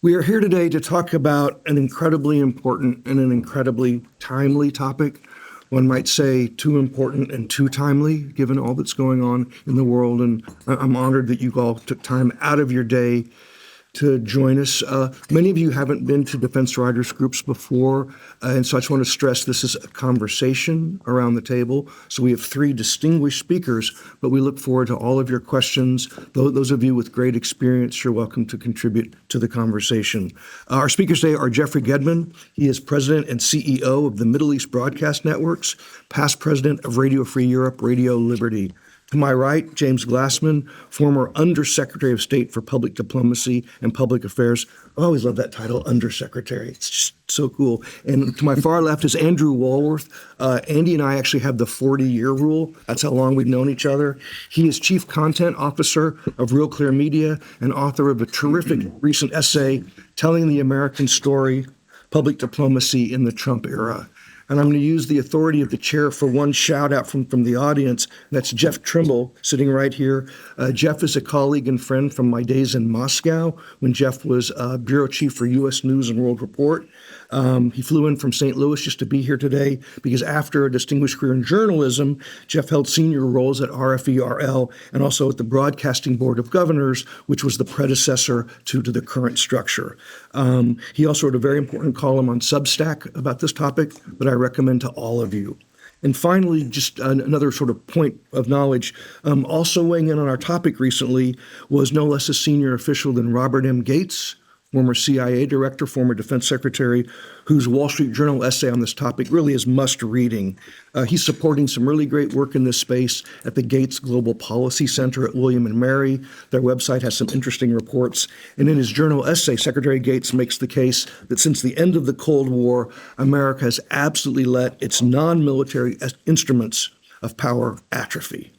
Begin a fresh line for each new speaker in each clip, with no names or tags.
We are here today to talk about an incredibly important and an incredibly timely topic. One might say too important and too timely, given all that's going on in the world. And I'm honored that you all took time out of your day to join us. Many of you haven't been to defense writers groups before, and so I just want to stress this is a conversation around the table. So we have three distinguished speakers, but we look forward to all of your questions. Those of you with great experience, you're welcome to contribute to the conversation. Our speakers today are Jeffrey Gedman. He is president and CEO of the Middle East Broadcast Networks, past president of Radio Free Europe, Radio Liberty. To my right, James Glassman, former Undersecretary of State for Public Diplomacy and Public Affairs. I always love that title, Undersecretary. It's just so cool. And to my far left is Andrew Walworth. Andy and I actually have the 40-year rule. That's how long we've known each other. He is Chief Content Officer of RealClear Media and author of a terrific recent essay telling the American story, Public Diplomacy in the Trump Era. And I'm going to use the authority of the chair for one shout out from the audience. That's Jeff Trimble, sitting right here. Jeff is a colleague and friend from my days in Moscow when Jeff was bureau chief for U.S. News and World Report. He flew in from St. Louis just to be here today because after a distinguished career in journalism, Jeff held senior roles at RFE-RL and also at the Broadcasting Board of Governors, which was the predecessor to the current structure. He also wrote a very important column on Substack about this topic that I recommend to all of you. And finally, just another sort of point of knowledge, also weighing in on our topic recently was no less a senior official than Robert M. Gates, former CIA director, former defense secretary, whose Wall Street Journal essay on this topic really is must-reading. He's supporting some really great work in this space at the Gates Global Policy Center at William & Mary. Their website has some interesting reports. And in his journal essay, Secretary Gates makes the case that since the end of the Cold War, America has absolutely let its non-military instruments of power atrophy.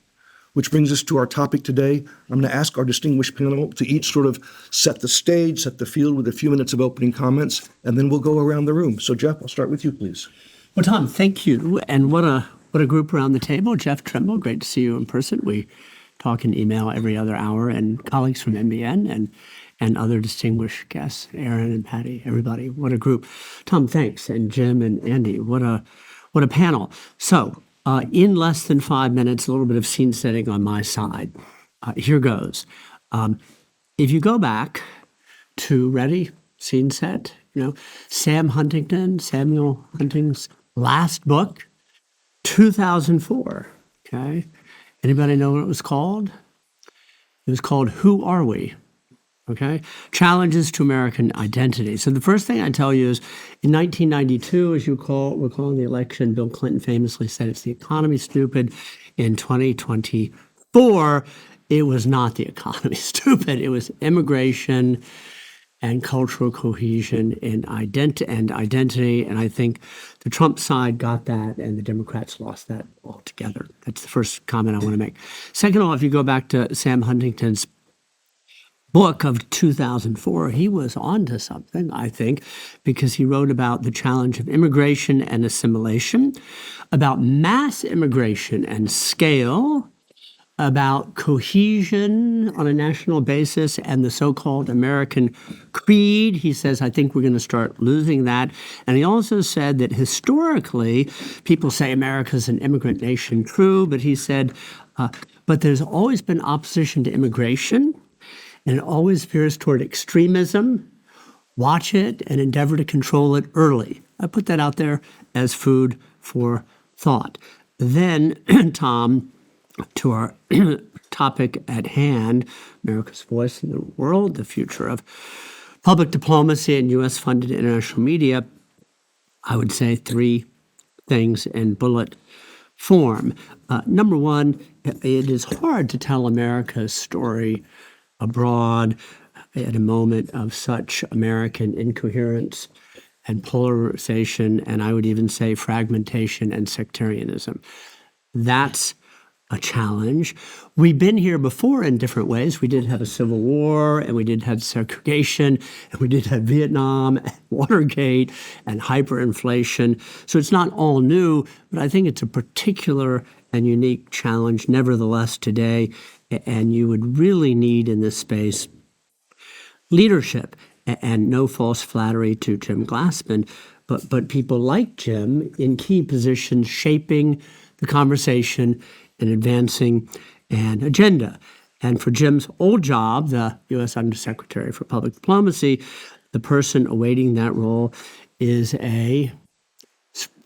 Which brings us to our topic today. I'm going to ask our distinguished panel to each sort of set the stage, set the field with a few minutes of opening comments, and then we'll go around the room. So, Jeff, I'll start with you, please.
Well, Thom, thank you. And what a group around the table. Jeff Trimble, great to see you in person. We talk and email every other hour, and colleagues from NBN and other distinguished guests, Aaron and Patty, everybody. What a group. Thom, thanks. And Jim and Andy, what a panel. So, in less than 5 minutes, a little bit of scene setting on my side. Here goes. If you go back to, ready, scene set, Samuel Huntington's last book, 2004, okay? Anybody know what it was called? It was called Who Are We? Okay, Challenges to American Identity. So the first thing I tell you is in 1992, as you recall the election, Bill Clinton famously said it's the economy, stupid. In 2024, it was not the economy, stupid. It was immigration and cultural cohesion and identity. And I think the Trump side got that and the Democrats lost that altogether. That's the first comment I want to make. Second of all, if you go back to Sam Huntington's book of 2004, he was onto something, I think, because he wrote about the challenge of immigration and assimilation, about mass immigration and scale, about cohesion on a national basis and the so-called American creed. He says, I think we're going to start losing that. And he also said that historically, people say America's an immigrant nation, true, but he said, but there's always been opposition to immigration, and it always veers toward extremism. Watch it and endeavor to control it early. I put that out there as food for thought. Then, Thom, to our topic at hand, America's voice in the world, the future of public diplomacy and U.S.-funded international media, I would say three things in bullet form. Number one, it is hard to tell America's story abroad at a moment of such American incoherence and polarization, and I would even say fragmentation and sectarianism. That's a challenge. We've been here before in different ways. We did have a civil war, and we did have segregation, and we did have Vietnam, and Watergate, and hyperinflation. So it's not all new, but I think it's a particular and unique challenge, nevertheless, today. And you would really need in this space leadership. and no false flattery to Jim Glassman, but people like Jim in key positions shaping the conversation and advancing an agenda. And for Jim's old job, the U.S. Undersecretary for Public Diplomacy, the person awaiting that role is a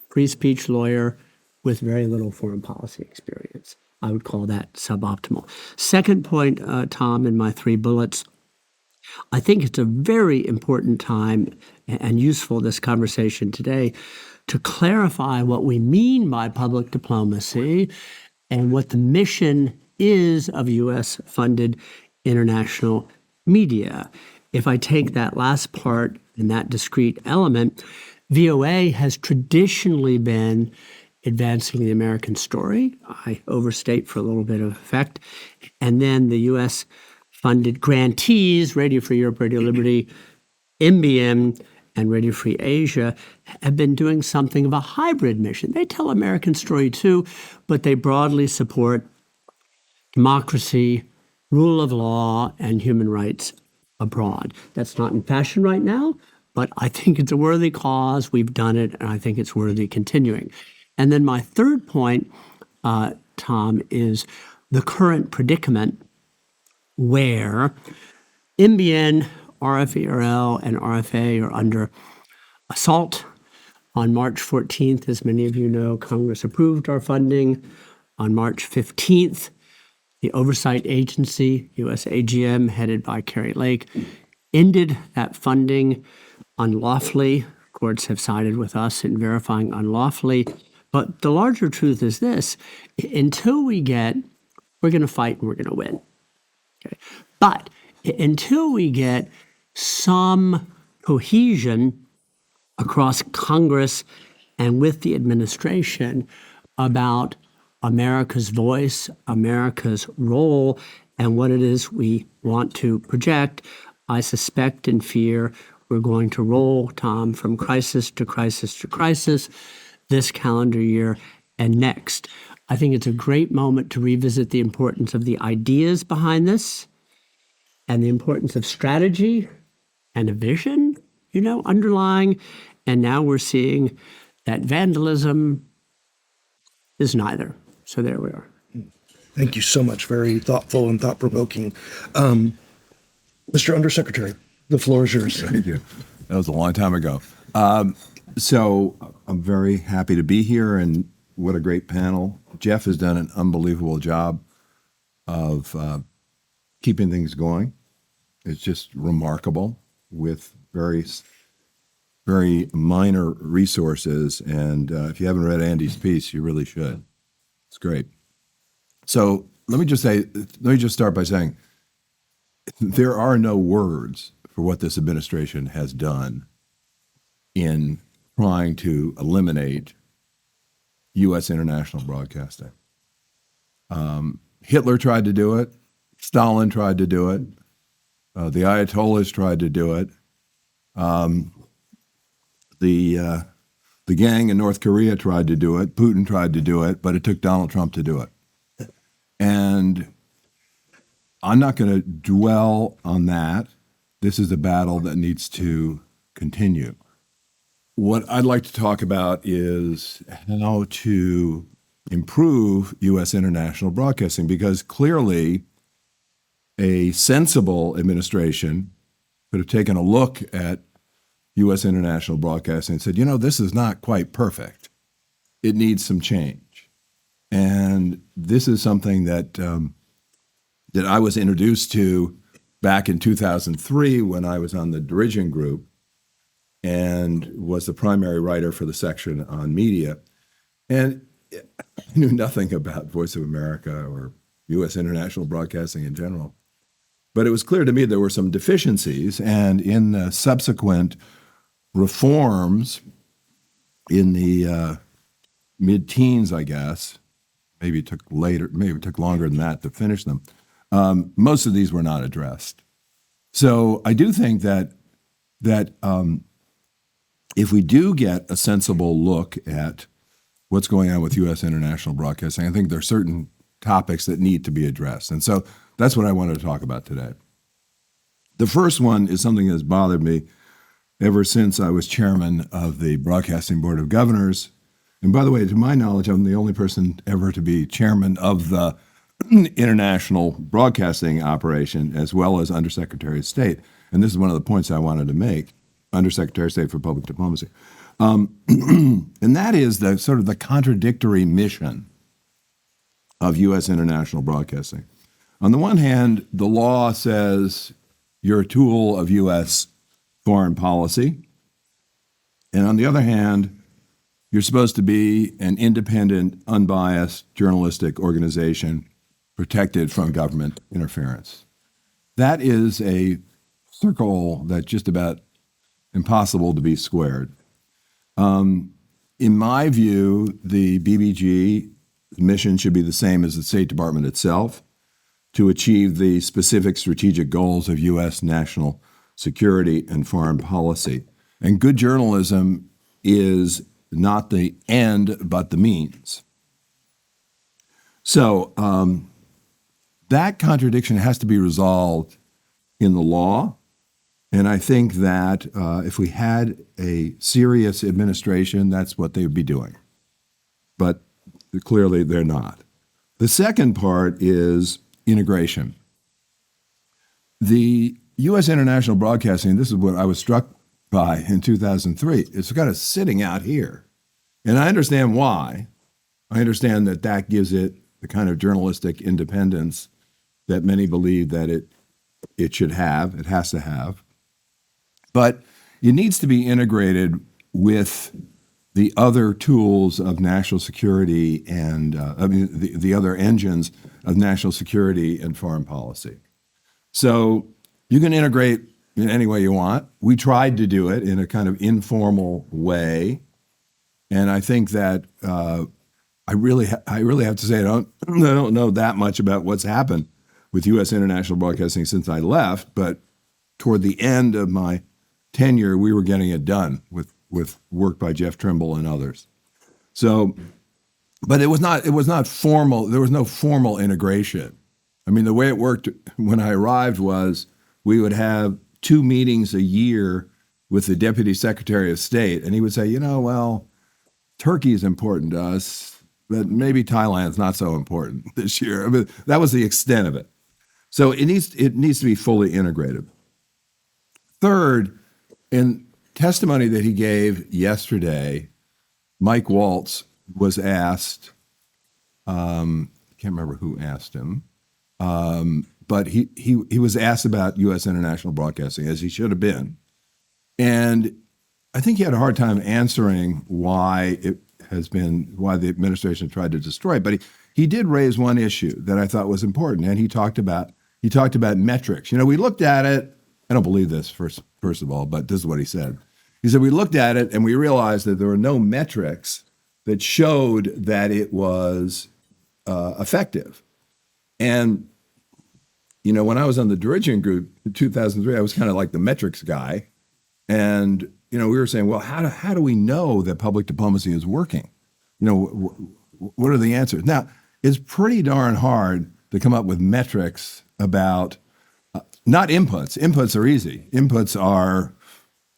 free speech lawyer with very little foreign policy experience. I would call that suboptimal. Second point, Tom, in my 3 bullets, I think it's a very important time and useful, this conversation today, to clarify what we mean by public diplomacy and what the mission is of U.S.-funded international media. If I take that last part and that discrete element, VOA has traditionally been advancing the American story. I overstate for a little bit of effect. And then the U.S.-funded grantees, Radio Free Europe, Radio Liberty, NBN, and Radio Free Asia, have been doing something of a hybrid mission. They tell American story too, but they broadly support democracy, rule of law, and human rights abroad. That's not in fashion right now, but I think it's a worthy cause. We've done it, and I think it's worthy continuing. And then my third point, Tom, is the current predicament where NBN, RFERL, and RFA are under assault. On March 14th, as many of you know, Congress approved our funding. On March 15th, the oversight agency, USAGM, headed by Carrie Lake, ended that funding unlawfully. Courts have sided with us in verifying unlawfully. But the larger truth is this: until we're going to fight and we're going to win. Okay? But until we get some cohesion across Congress and with the administration about America's voice, America's role, and what it is we want to project, I suspect and fear we're going to roll, Tom, from crisis to crisis to crisis this calendar year and next. I think it's a great moment to revisit the importance of the ideas behind this and the importance of strategy and a vision, underlying. And now we're seeing that vandalism is neither. So there we are.
Thank you so much. Very thoughtful and thought-provoking. Mr. Undersecretary, the floor is yours.
Thank you. That was a long time ago. So I'm very happy to be here, and what a great panel. Jeff has done an unbelievable job of keeping things going. It's just remarkable with very minor resources. And if you haven't read Andy's piece, you really should. It's great. So let me just start by saying there are no words for what this administration has done in trying to eliminate U.S. international broadcasting. Hitler tried to do it. Stalin tried to do it. The Ayatollahs tried to do it. The gang in North Korea tried to do it. Putin tried to do it, but it took Donald Trump to do it. And I'm not going to dwell on that. This is a battle that needs to continue. What I'd like to talk about is how to improve U.S. international broadcasting, because clearly a sensible administration could have taken a look at U.S. international broadcasting and said, this is not quite perfect. It needs some change. And this is something that I was introduced to back in 2003 when I was on the Dirigion Group and was the primary writer for the section on media. And I knew nothing about Voice of America or U.S. international broadcasting in general. But it was clear to me there were some deficiencies, and in subsequent reforms in the mid-teens, I guess, maybe it took longer than that to finish them, most of these were not addressed. So I do think that if we do get a sensible look at what's going on with U.S. international broadcasting, I think there are certain topics that need to be addressed. And so that's what I wanted to talk about today. The first one is something that's bothered me ever since I was chairman of the Broadcasting Board of Governors. And by the way, to my knowledge, I'm the only person ever to be chairman of the international broadcasting operation, as well as Undersecretary of State. And this is one of the points I wanted to make, Undersecretary of State for Public Diplomacy. And that is the sort of the contradictory mission of U.S. international broadcasting. On the one hand, the law says you're a tool of U.S. foreign policy. And on the other hand, you're supposed to be an independent, unbiased journalistic organization protected from government interference. That is a circle that's just about impossible to be squared. In my view, the BBG mission should be the same as the State Department itself, to achieve the specific strategic goals of U.S. national security and foreign policy. And good journalism is not the end, but the means. So that contradiction has to be resolved in the law. And I think that if we had a serious administration, that's what they would be doing. But clearly they're not. The second part is integration. The U.S. international broadcasting, this is what I was struck by in 2003, it's kind of sitting out here. And I understand why. I understand that that gives it the kind of journalistic independence that many believe that it should have, it has to have. But it needs to be integrated with the other tools of national security and, the other engines of national security and foreign policy. So you can integrate in any way you want. We tried to do it in a kind of informal way. And I think that I really have to say I don't know that much about what's happened with U.S. international broadcasting since I left, but toward the end of my tenure, we were getting it done with work by Jeff Trimble and others. So, but it was not formal. There was no formal integration. I mean, the way it worked when I arrived was we would have 2 meetings a year with the Deputy Secretary of State, and he would say, well, Turkey is important to us, but maybe Thailand's not so important this year. I mean, that was the extent of it. So it needs to be fully integrated. Third, in testimony that he gave yesterday, Mike Waltz was asked, I can't remember who asked him, but he was asked about U.S. international broadcasting, as he should have been. And I think he had a hard time answering why the administration tried to destroy it. But he did raise one issue that I thought was important, and he talked about metrics. We looked at it. I don't believe this, first of all, but this is what he said. He said, we looked at it and we realized that there were no metrics that showed that it was effective. And, when I was on the Dirigian group in 2003, I was kind of like the metrics guy. And, we were saying, well, how do we know that public diplomacy is working? What are the answers? Now, it's pretty darn hard to come up with metrics about not inputs. Inputs are easy. Inputs are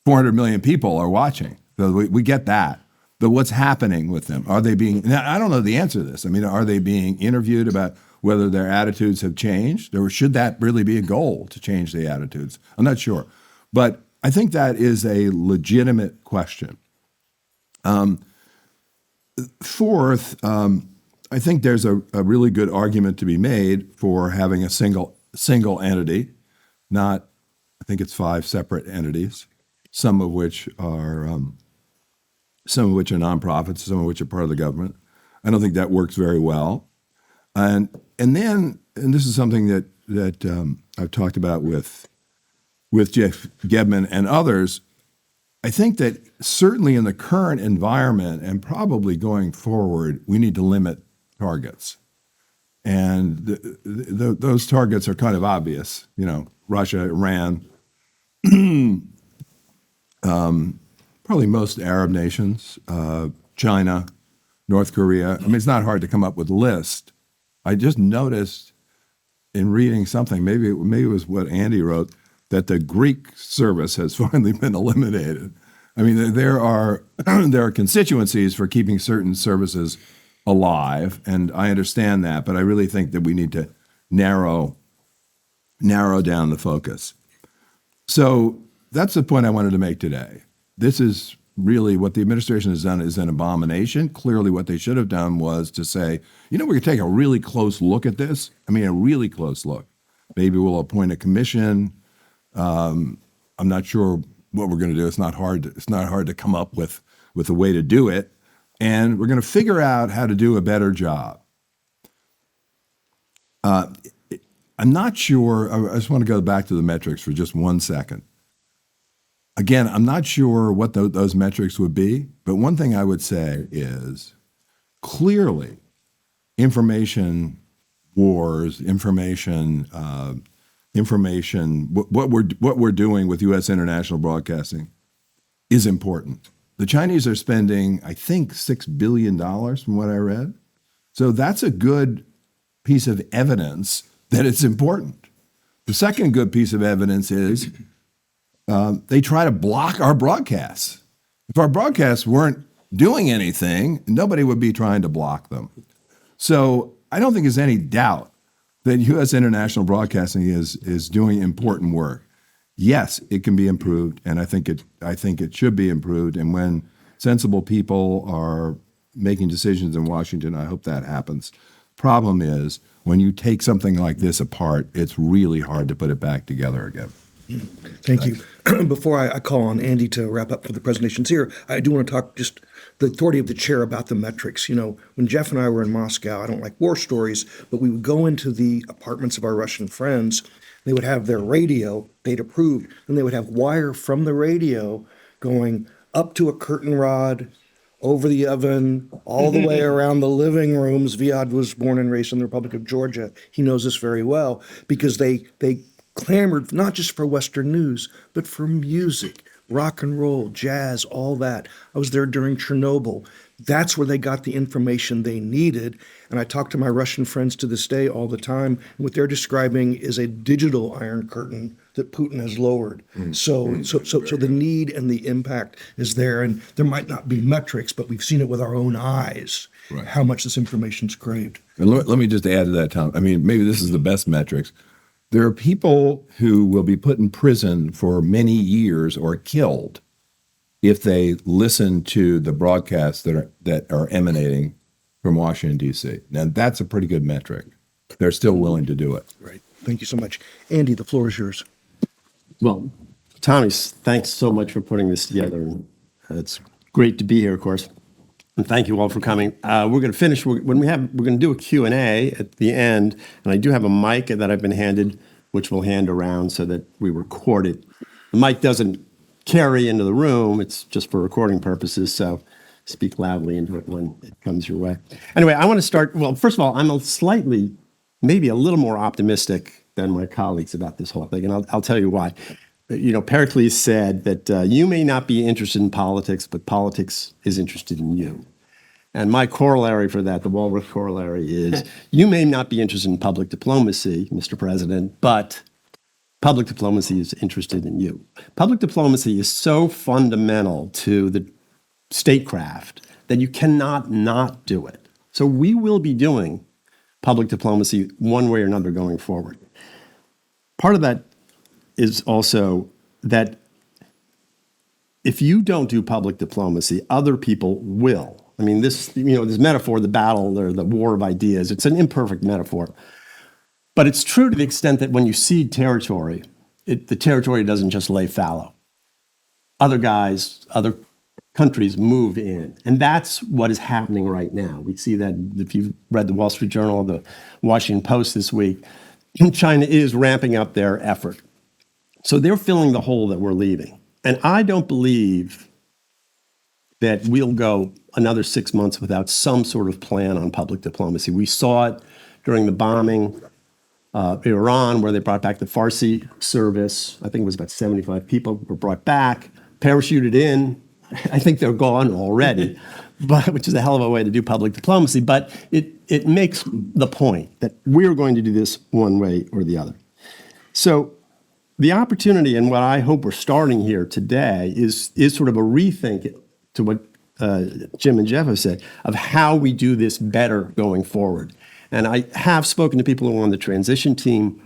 400 million people are watching. So we get that. But what's happening with them? Are they being, now, I don't know the answer to this. I mean, are they being interviewed about whether their attitudes have changed? Or should that really be a goal to change the attitudes? I'm not sure. But I think that is a legitimate question. Fourth, I think there's a really good argument to be made for having a single entity, not, I think it's 5 separate entities, some of which are nonprofits, some of which are part of the government. I don't think that works very well. And this is something that I've talked about with Jeff Gedman and others. I think that certainly in the current environment and probably going forward, we need to limit targets. And those targets are kind of obvious, Russia, Iran, probably most Arab nations, China, North Korea. I mean, it's not hard to come up with a list. I just noticed in reading something, maybe it was what Andy wrote, that the Greek service has finally been eliminated. I mean, there are there are constituencies for keeping certain services alive, and I understand that, but I really think that we need to narrow down the focus. So that's the point I wanted to make today. This is really what the administration has done is an abomination. Clearly what they should have done was to say, we're going to take a really close look at this. I mean, a really close look. Maybe we'll appoint a commission. I'm not sure what we're going to do. It's not hard to come up with a way to do it. And we're going to figure out how to do a better job. I'm not sure. I just want to go back to the metrics for just 1 second. Again, I'm not sure what those metrics would be, but one thing I would say is clearly information wars, what we're doing with U.S. international broadcasting is important. The Chinese are spending, I think, $6 billion from what I read. So that's a good piece of evidence that it's important. The second good piece of evidence is they try to block our broadcasts. If our broadcasts weren't doing anything, nobody would be trying to block them. So I don't think there's any doubt that U.S. international broadcasting is doing important work. Yes, it can be improved, and I think it should be improved. And when sensible people are making decisions in Washington, I hope that happens. Problem is, when you take something like this apart, it's really hard to put it back together again.
Thank you. Before I call on Andy to wrap up for the presentations here, I do want to talk just the authority of the chair about the metrics. When Jeff and I were in Moscow, I don't like war stories, but we would go into the apartments of our Russian friends. They would have their radio, they'd approved, and they would have wire from the radio going up to a curtain rod, over the oven, all the way around the living rooms. Viad was born and raised in the Republic of Georgia. He knows this very well because they clamored not just for Western news, but for music, rock and roll, jazz, all that. I was there during Chernobyl. That's where they got the information they needed. And I talk to my Russian friends to this day all the time. And what they're describing is a digital Iron Curtain that Putin has lowered. So the need and the impact is there. And there might not be metrics, but we've seen it with our own eyes, right, how much this information's craved.
And let me just add to that, Tom. I mean, maybe this is the best metrics. There are people who will be put in prison for many years or killed if they listen to the broadcasts that are emanating from Washington, D.C. Now, that's a pretty good metric. They're still willing to do it.
Right. Thank you so much. Andy, the floor is yours.
Well, Tommy, thanks so much for putting this together. It's great to be here, of course. And thank you all for coming. We're going to finish. We're going to do a Q&A at the end, and I do have a mic that I've been handed, which we'll hand around so that we record it. The mic doesn't carry into the room; it's just for recording purposes. So speak loudly into it when it comes your way. Anyway, I want to start. Well, first of all, I'm maybe a little more optimistic than my colleagues about this whole thing, and I'll tell you why. Pericles said that you may not be interested in politics, but politics is interested in you. And my corollary for that, the Walworth corollary, is you may not be interested in public diplomacy, Mr. President, but public diplomacy is interested in you. Public diplomacy is so fundamental to the statecraft that you cannot not do it. So we will be doing public diplomacy one way or another going forward. Part of that is also that if you don't do public diplomacy, other people will. I mean, this metaphor, the battle or the war of ideas, it's an imperfect metaphor. But it's true to the extent that when you cede territory, the territory doesn't just lay fallow. Other countries move in. And that's what is happening right now. We see that if you've read the Wall Street Journal or the Washington Post this week, China is ramping up their effort. So they're filling the hole that we're leaving. And I don't believe that we'll go another 6 months without some sort of plan on public diplomacy. We saw it during the bombing of Iran, where they brought back the Farsi service. I think it was about 75 people were brought back, parachuted in. I think they're gone already, which is a hell of a way to do public diplomacy. But it makes the point that we're going to do this one way or the other. So the opportunity, and what I hope we're starting here today, is sort of a rethink to what Jim and Jeff have said of how we do this better going forward. And I have spoken to people who are on the transition team.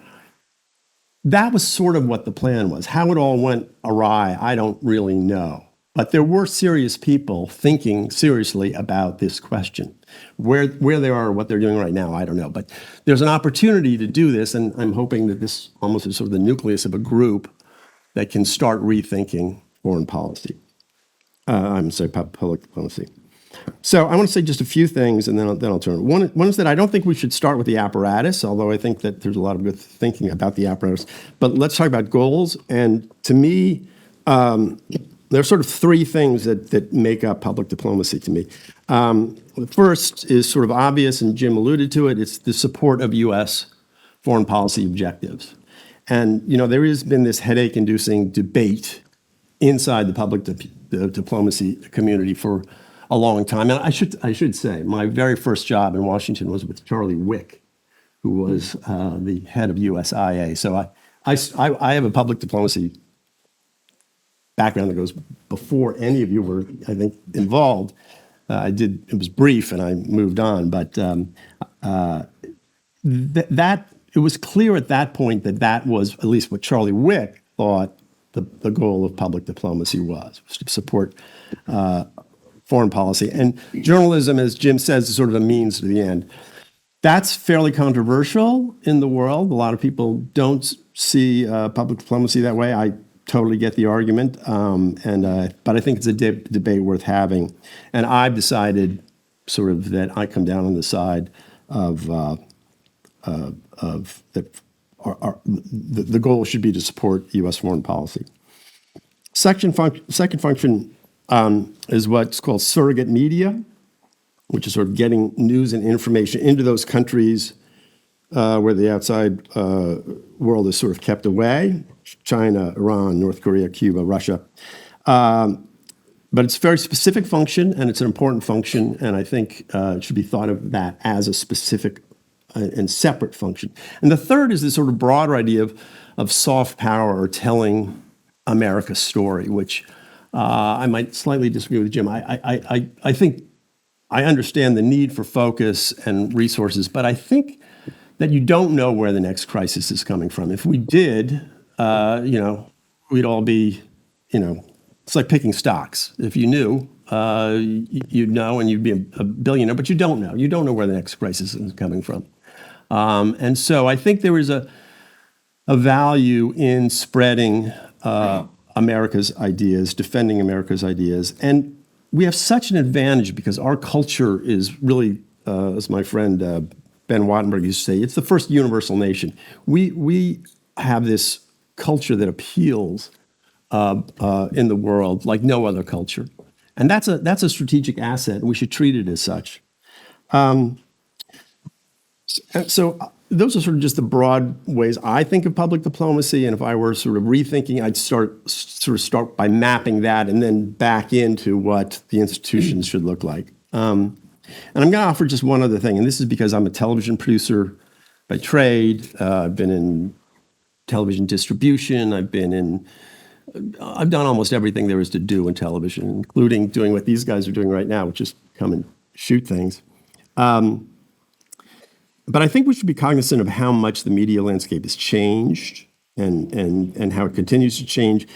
That was sort of what the plan was. How it all went awry, I don't really know. But there were serious people thinking seriously about this question. Where they are or what they're doing right now, I don't know. But there's an opportunity to do this, and I'm hoping that this almost is sort of the nucleus of a group that can start rethinking foreign policy. Public diplomacy. So I want to say just a few things, and then I'll turn. One is that I don't think we should start with the apparatus, although I think that there's a lot of good thinking about the apparatus. But let's talk about goals. And to me, there are sort of three things that make up public diplomacy to me. The first is sort of obvious, and Jim alluded to it. It's the support of U.S. foreign policy objectives. And there has been this headache-inducing debate inside the public diplomacy community for a long time. And I should say, my very first job in Washington was with Charlie Wick, who was the head of USIA. So I have a public diplomacy background that goes before any of you were, I think, involved. It was brief, and I moved on. But it was clear at that point that was at least what Charlie Wick thought the goal of public diplomacy was to support foreign policy. And journalism, as Jim says, is sort of a means to the end. That's fairly controversial in the world. A lot of people don't see public diplomacy that way. I totally get the argument, but I think it's a debate worth having. And I've decided sort of that I come down on the side of that. The goal should be to support U.S. foreign policy. Second function is what's called surrogate media, which is sort of getting news and information into those countries where the outside world is sort of kept away: China, Iran, North Korea, Cuba, Russia. But it's a very specific function, and it's an important function, and I think it should be thought of that as a specific and separate function. And the third is this sort of broader idea of soft power, or telling America's story, which I might slightly disagree with Jim. I think I understand the need for focus and resources, but I think that you don't know where the next crisis is coming from. If we did, we'd all be, it's like picking stocks. If you knew, you'd know, and you'd be a billionaire, but you don't know. You don't know where the next crisis is coming from. And so I think there is a value in spreading America's ideas, defending America's ideas. And we have such an advantage because our culture is really, as my friend Ben Wattenberg used to say, it's the first universal nation. We have this culture that appeals in the world like no other culture. And that's a strategic asset, and we should treat it as such. So those are sort of just the broad ways I think of public diplomacy. And if I were sort of rethinking, I'd start by mapping that and then back into what the institutions should look like. And I'm going to offer just one other thing, and this is because I'm a television producer by trade. I've been in television distribution. I've done almost everything there is to do in television, including doing what these guys are doing right now, which is come and shoot things. But I think we should be cognizant of how much the media landscape has changed and how it continues to change.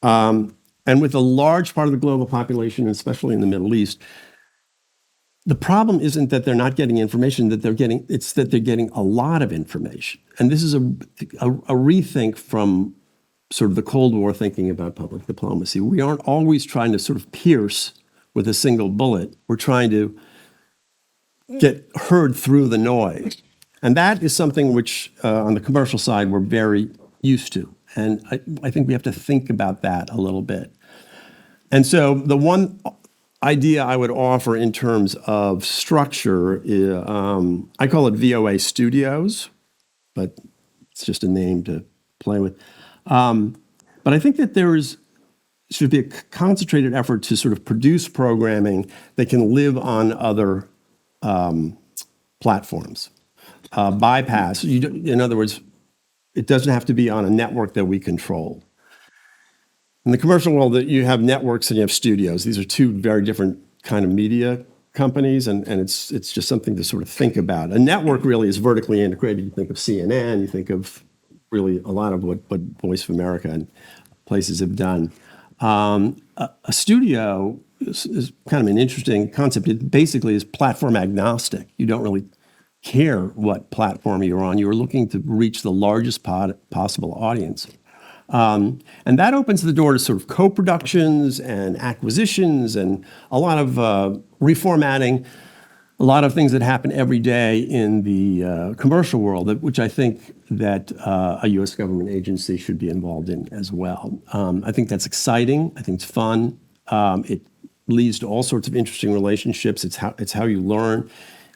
And with a large part of the global population, especially in the Middle East, the problem isn't that they're not getting information, it's that they're getting a lot of information. And this is a rethink from sort of the Cold War thinking about public diplomacy. We aren't always trying to sort of pierce with a single bullet. We're trying to get heard through the noise. And that is something which, on the commercial side, we're very used to. And I think we have to think about that a little bit. And so the one idea I would offer in terms of structure, I call it VOA Studios, but it's just a name to play with. But I think that should be a concentrated effort to sort of produce programming that can live on other platforms. In other words, it doesn't have to be on a network that we control. In the commercial world, that you have networks and you have studios. These are two very different kind of media companies, and it's just something to sort of think about. A network really is vertically integrated. You think of CNN, you think of really a lot of what Voice of America and places have done. A studio is kind of an interesting concept. It basically is platform agnostic. You don't really care what platform you're on. You're looking to reach the largest possible audience. And that opens the door to sort of co-productions and acquisitions and a lot of reformatting, a lot of things that happen every day in the commercial world, which I think that a U.S. government agency should be involved in as well. I think that's exciting. I think it's fun. It leads to all sorts of interesting relationships. It's how you learn.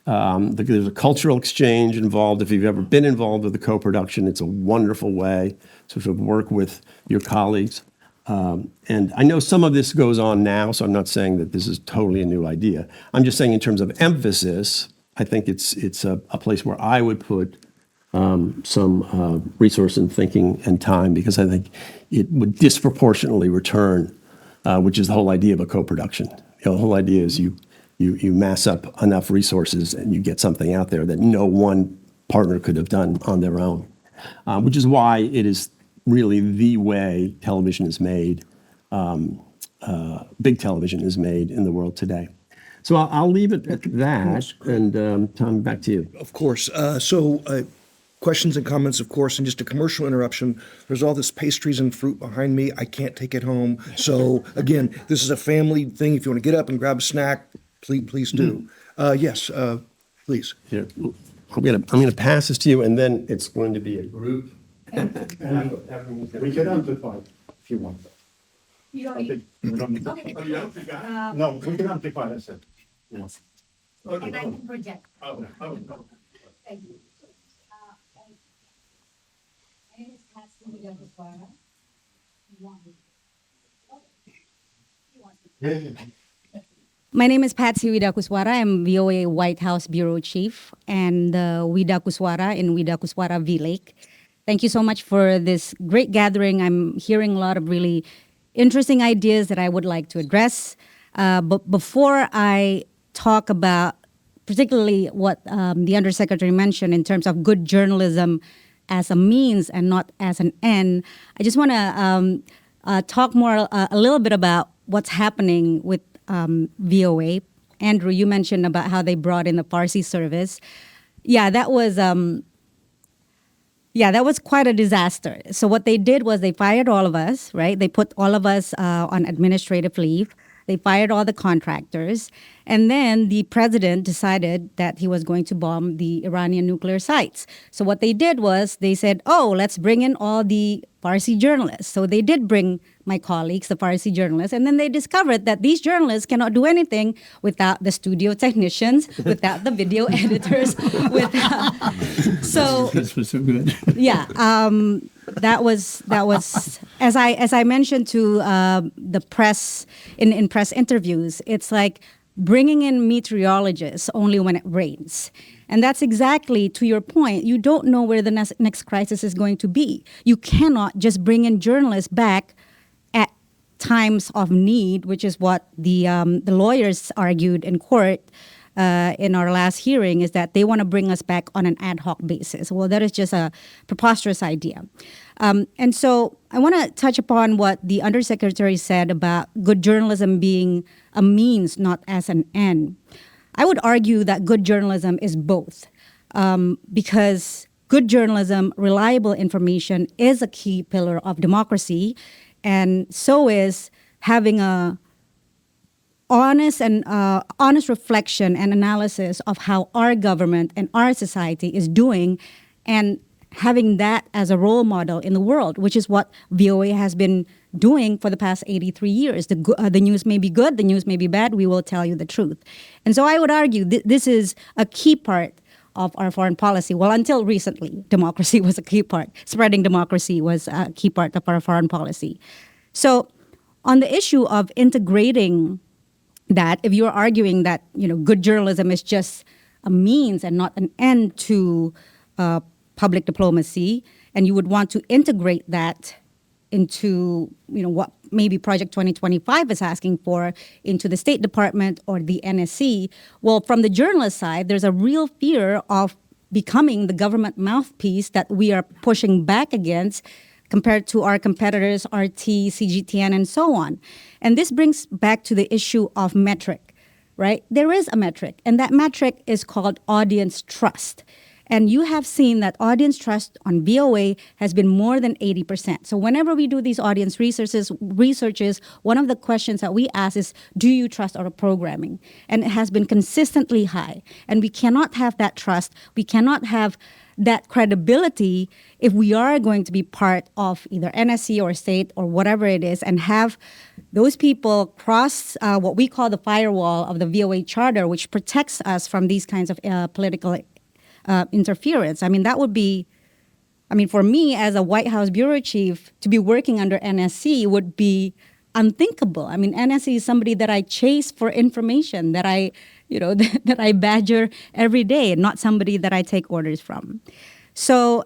There's a cultural exchange involved. If you've ever been involved with a co-production, it's a wonderful way to sort of work with your colleagues. And I know some of this goes on now, so I'm not saying that this is totally a new idea. I'm just saying in terms of emphasis, I think it's a place where I would put some resource and thinking and time, because I think it would disproportionately return, which is the whole idea of a co-production. The whole idea is you mass up enough resources and you get something out there that no one partner could have done on their own, which is why it is really the way television is made, big television is made in the world today. So I'll leave it at that, and Tom, back to you.
Of course. Questions and comments, of course, and just a commercial interruption. There's all this pastries and fruit behind me. I can't take it home. So again, this is a family thing. If you want to get up and grab a snack, please do. Yes, please.
Here, I'm gonna pass this to you, and then it's going to be a group.
We can amplify if you want.
You don't
I
need,
think we don't need
okay.
No, we can amplify, I said. Yes.
And I can project.
Oh, no.
Thank you. My name is Patsy Kuswara. My name is Patsy Widakuswara. I'm VOA White House Bureau Chief and Widakuswara in Widakuswara V-Lake. Thank you so much for this great gathering. I'm hearing a lot of really interesting ideas that I would like to address. But before I talk about particularly what the Undersecretary mentioned in terms of good journalism as a means and not as an end, I just want to talk more a little bit about what's happening with VOA. Andrew, you mentioned about how they brought in the Farsi service. Yeah, that was quite a disaster. So what they did was they fired all of us, right? They put all of us on administrative leave. They fired all the contractors. And then the president decided that he was going to bomb the Iranian nuclear sites. So what they did was they said, oh, let's bring in all the Farsi journalists. So they did bring my colleagues, the Farsi journalists, and then they discovered that these journalists cannot do anything without the studio technicians, without the video editors, so
This was so good.
yeah, that was as I mentioned to the press in press interviews. It's like bringing in meteorologists only when it rains. And that's exactly to your point. You don't know where the next crisis is going to be. You cannot just bring in journalists back at times of need, which is what the lawyers argued in court in our last hearing, is that they want to bring us back on an ad hoc basis. Well, that is just a preposterous idea. And so I want to touch upon what the Undersecretary said about good journalism being a means, not as an end. I would argue that good journalism is both, because good journalism, reliable information, is a key pillar of democracy, and so is having a honest reflection and analysis of how our government and our society is doing, and having that as a role model in the world, which is what VOA has been doing for the past 83 years. The news may be good, the news may be bad, we will tell you the truth. And so I would argue this is a key part of our foreign policy. Well, until recently, democracy was a key part. Spreading democracy was a key part of our foreign policy. So on the issue of integrating that, if you're arguing that good journalism is just a means and not an end to public diplomacy, and you would want to integrate that into what maybe Project 2025 is asking for into the State Department or the NSC. Well, from the journalist side, there's a real fear of becoming the government mouthpiece that we are pushing back against compared to our competitors, RT, CGTN, and so on. And this brings back to the issue of metric, right? There is a metric, and that metric is called audience trust. And you have seen that audience trust on VOA has been more than 80%. So whenever we do these audience researches, one of the questions that we ask is, do you trust our programming? And it has been consistently high. And we cannot have that trust. We cannot have that credibility if we are going to be part of either NSC or state or whatever it is, and have those people cross what we call the firewall of the VOA charter, which protects us from these kinds of political interference. I mean, that would be, for me as a White House bureau chief, to be working under NSC would be unthinkable. I mean, NSC is somebody that I chase for information, that I, that I badger every day, not somebody that I take orders from. So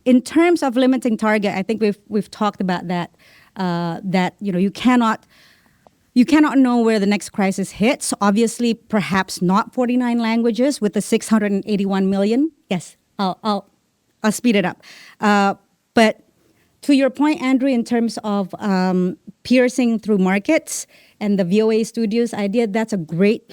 in terms of limiting target, I think we've talked about that, that, you cannot know where the next crisis hits. Obviously, perhaps not 49 languages with the 681 million. Yes, I'll speed it up. But to your point, Andrew, in terms of piercing through markets and the VOA Studios idea, that's a great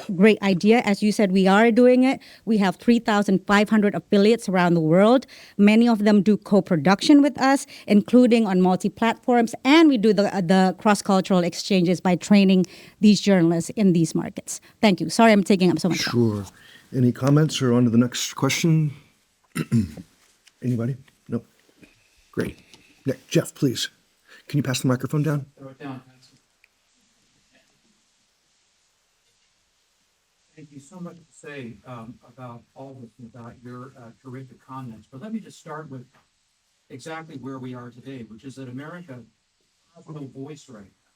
idea. As you said, we are doing it. We have 3,500 affiliates around the world. Many of them do co-production with us, including on multi-platforms, and we do the cross-cultural exchanges by training these journalists in these markets. Thank you. Sorry I'm taking up so much time.
Sure. Any comments or on to the next question? Anybody? No? Great. Nick, Jeff, please. Can you pass the microphone down?
Throw it down, Patsy. Thank you so much to say about all this and about your terrific comments. But let me just start with exactly where we are today, which is that America has no voice right now.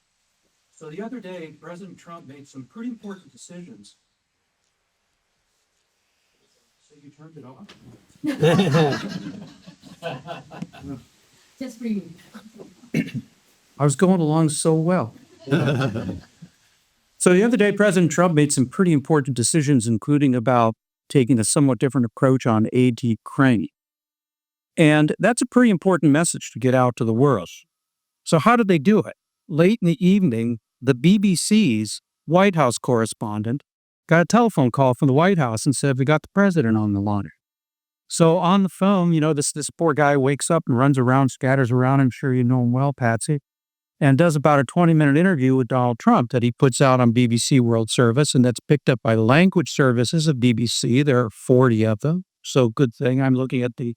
So the other day, President Trump made some pretty important decisions. So you turned it off?
Just for you.
I was going along so well. So the other day, President Trump made some pretty important decisions, including about taking a somewhat different approach on aid to Ukraine. And that's a pretty important message to get out to the world. So how did they do it? Late in the evening, the BBC's White House correspondent got a telephone call from the White House and said, we got the president on the line. So on the phone, this poor guy wakes up and runs around, scatters around. I'm sure you know him well, Patsy, and does about a 20-minute interview with Donald Trump that he puts out on BBC World Service, and that's picked up by the language services of BBC. There are 40 of them, so good thing. I'm looking at the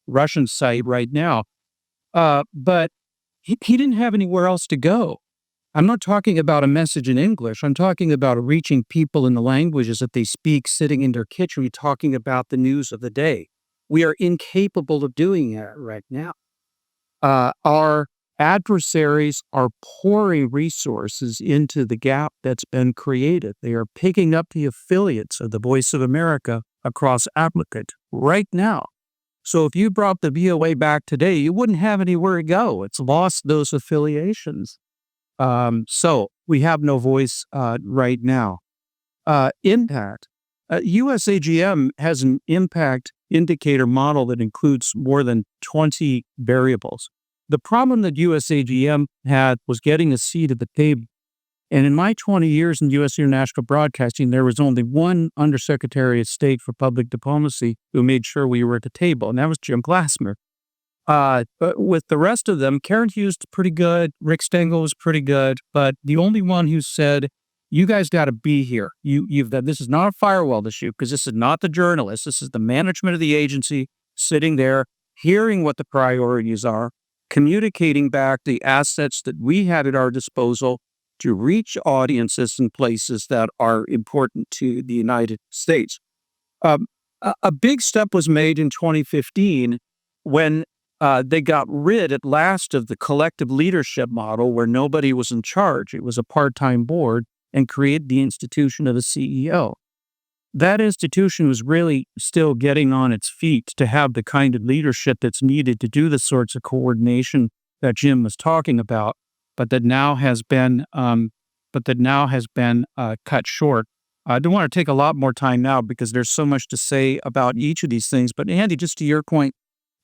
Russian site right now. But he didn't have anywhere else to go. I'm not talking about a message in English. I'm talking about reaching people in the languages that they speak, sitting in their kitchen, talking about the news of the day. We are incapable of doing that right now. Our adversaries are pouring resources into the gap that's been created. They are picking up the affiliates of the Voice of America across applicant right now. So if you brought the VOA back today, you wouldn't have anywhere to go. It's lost those affiliations. So we have no voice right now. Impact. USAGM has an impact indicator model that includes more than 20 variables. The problem that USAGM had was getting a seat at the table. And in my 20 years in U.S. international broadcasting, there was only one undersecretary of state for public diplomacy who made sure we were at the table, and that was Jim Glassman. But with the rest of them, Karen Hughes was pretty good, Rick Stengel was pretty good, but the only one who said, you guys got to be here. This is not a firewall issue, because this is not the journalists. This is the management of the agency sitting there, hearing what the priorities are, communicating back the assets that we had at our disposal to reach audiences in places that are important to the United States. A big step was made in 2015 when they got rid at last of the collective leadership model where nobody was in charge. It was a part-time board, and created the institution of a CEO. that institution was really still getting on its feet to have the kind of leadership that's needed to do the sorts of coordination that Jim was talking about, but that now has been cut short. I don't want to take a lot more time now because there's so much to say about each of these things. But Andy, just to your point,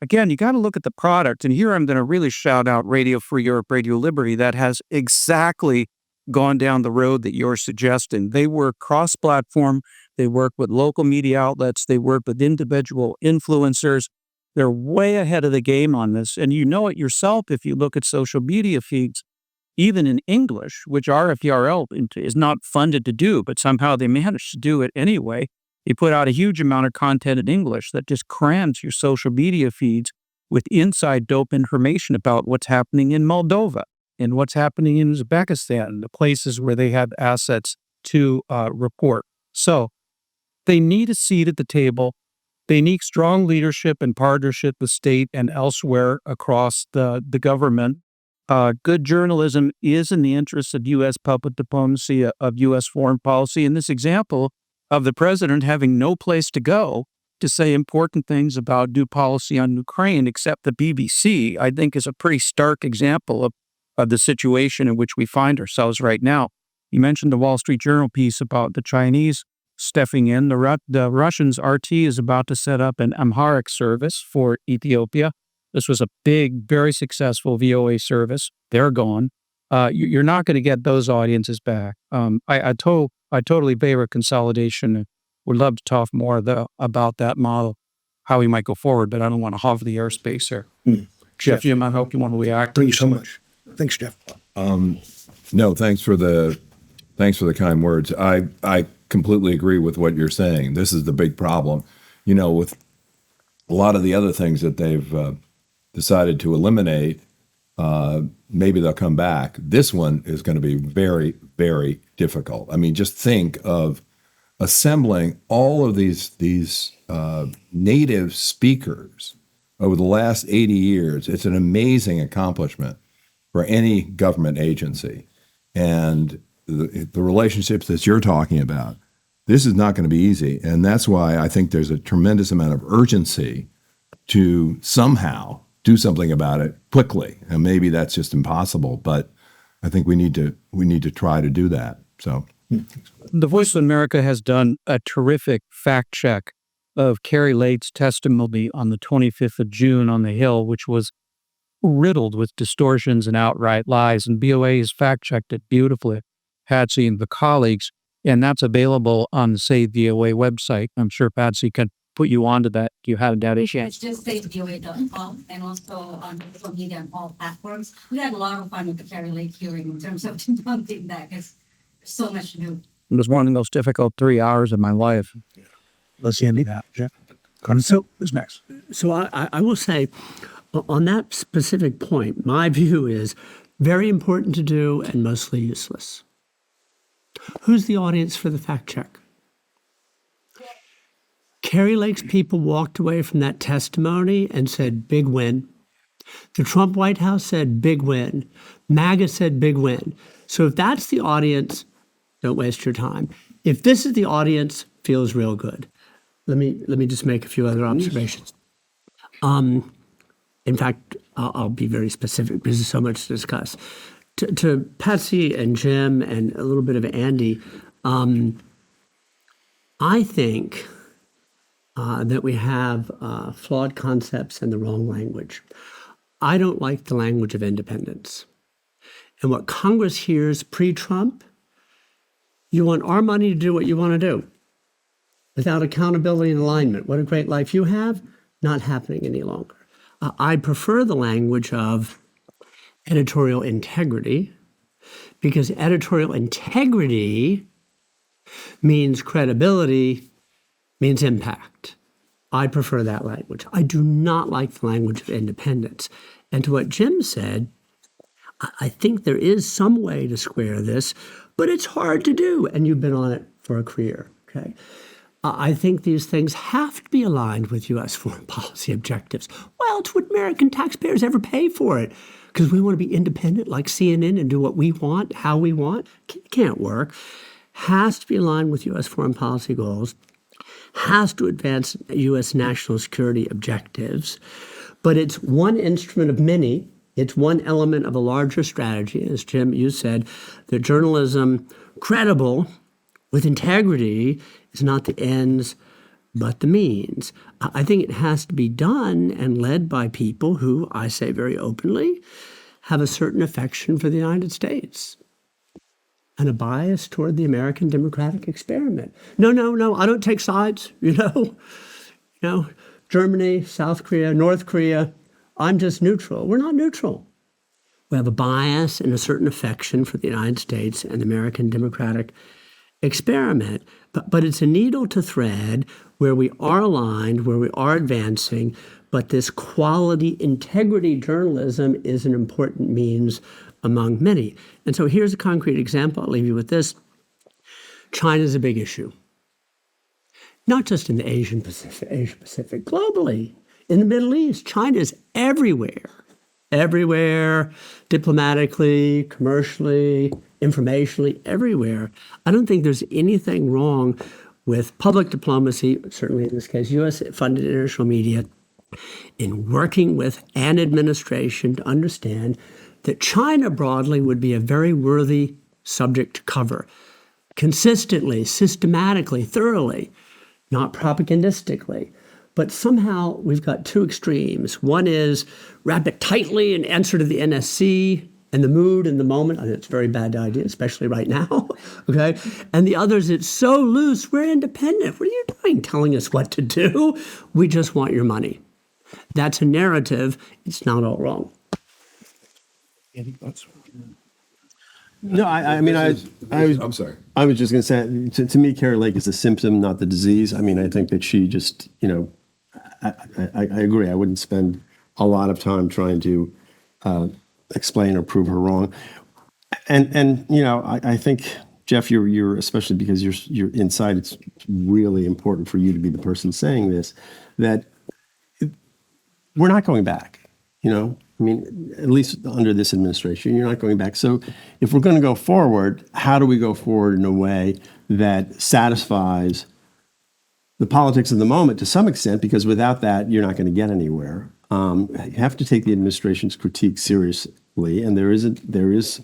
again, you got to look at the product. And here I'm going to really shout out Radio Free Europe, Radio Liberty, that has exactly gone down the road that you're suggesting. They work cross-platform. They work with local media outlets. They work with individual influencers. They're way ahead of the game on this. And you know it yourself if you look at social media feeds, even in English, which RFERL is not funded to do, but somehow they manage to do it anyway. You put out a huge amount of content in English that just crams your social media feeds with inside dope information about what's happening in Moldova and what's happening in Uzbekistan, the places where they have assets to report. So they need a seat at the table. They need strong leadership and partnership with state and elsewhere across the government. Good journalism is in the interest of U.S. public diplomacy, of U.S. foreign policy. In this example of the president having no place to go to say important things about new policy on Ukraine except the BBC, I think is a pretty stark example of the situation in which we find ourselves right now. You mentioned the Wall Street Journal piece about the Chinese stepping in. The Russians, RT, is about to set up an Amharic service for Ethiopia. This was a big, very successful VOA service. They're gone. You're not going to get those audiences back. I totally favor consolidation and would love to talk more about that model, how we might go forward, but I don't want to hog the airspace here. Jeff, Jim, I hope you want to react.
Thank you so much. Thanks, Jeff.
No, thanks for the kind words. I completely agree with what you're saying. This is the big problem. You know, with a lot of the other things that they've decided to eliminate, maybe they'll come back. This one is going to be very, very difficult. I mean, just think of assembling all of these native speakers over the last 80 years. It's an amazing accomplishment for any government agency. And the relationships that you're talking about, this is not going to be easy. And that's why I think there's a tremendous amount of urgency to somehow do something about it quickly. And maybe that's just impossible, but I think we need to try to do that. So
The Voice of America has done a terrific fact check of Carrie Lake's testimony on the 25th of June on the Hill, which was riddled with distortions and outright lies. And BOA has fact-checked it beautifully, Patsy and the colleagues, and that's available on the Save VOA website. I'm sure Patsy can put you onto that. You have that issue.
It's just savevoa.com and also on social media and all platforms. We had a lot of fun with the Carrie Lake hearing in terms of debunking that because there's so much new.
It was one of the most difficult 3 hours of my life.
Let's end that, Jeff. So, who's next?
So I will say, on that specific point, my view is very important to do and mostly useless. Who's the audience for the fact check? Carrie Lake's people walked away from that testimony and said, big win. The Trump White House said, big win. MAGA said, big win. So if that's the audience, don't waste your time. If this is the audience, feels real good. Let me just make a few other observations. In fact, I'll be very specific because there's so much to discuss. To Patsy and Jim and a little bit of Andy, I think that we have flawed concepts and the wrong language. I don't like the language of independence. And what Congress hears pre-Trump, you want our money to do what you want to do without accountability and alignment. What a great life you have, not happening any longer. I prefer the language of editorial integrity because editorial integrity means credibility, means impact. I prefer that language. I do not like the language of independence. And to what Jim said, I think there is some way to square this, but it's hard to do. And you've been on it for a career, okay? I think these things have to be aligned with U.S. foreign policy objectives. Well, it's what American taxpayers ever pay for it because we want to be independent like CNN and do what we want, how we want. Can't work. Has to be aligned with U.S. foreign policy goals. has to advance U.S. national security objectives, but it's one instrument of many. It's one element of a larger strategy. As Jim, you said, that journalism credible with integrity is not the ends, but the means. I think it has to be done and led by people who, I say very openly, have a certain affection for the United States and a bias toward the American democratic experiment. No, I don't take sides, Germany, South Korea, North Korea, I'm just neutral. We're not neutral. We have a bias and a certain affection for the United States and the American democratic experiment. But it's a needle to thread where we are aligned, where we are advancing, but this quality integrity journalism is an important means among many. And so here's a concrete example. I'll leave you with this. China's a big issue. Not just in the Asia Pacific, globally. In the Middle East, China is everywhere, diplomatically, commercially, informationally, everywhere. I don't think there's anything wrong with public diplomacy, certainly in this case, U.S.-funded international media, in working with an administration to understand that China broadly would be a very worthy subject to cover consistently, systematically, thoroughly, not propagandistically. But somehow we've got two extremes. One is wrap it tightly and answer to the NSC and the mood and the moment. I think it's a very bad idea, especially right now, okay? And the other is it's so loose, we're independent. What are you doing telling us what to do? We just want your money. That's a narrative. It's not all wrong.
No,
I'm sorry.
I was just going to say, to me, Kari Lake is a symptom, not the disease. I mean, I think that she just, I agree. I wouldn't spend a lot of time trying to explain or prove her wrong. And I think, Jeff, you're especially because you're inside, it's really important for you to be the person saying this, that we're not going back, I mean, at least under this administration, you're not going back. So if we're going to go forward, how do we go forward in a way that satisfies the politics of the moment to some extent? Because without that, you're not going to get anywhere. You have to take the administration's critique seriously, and there is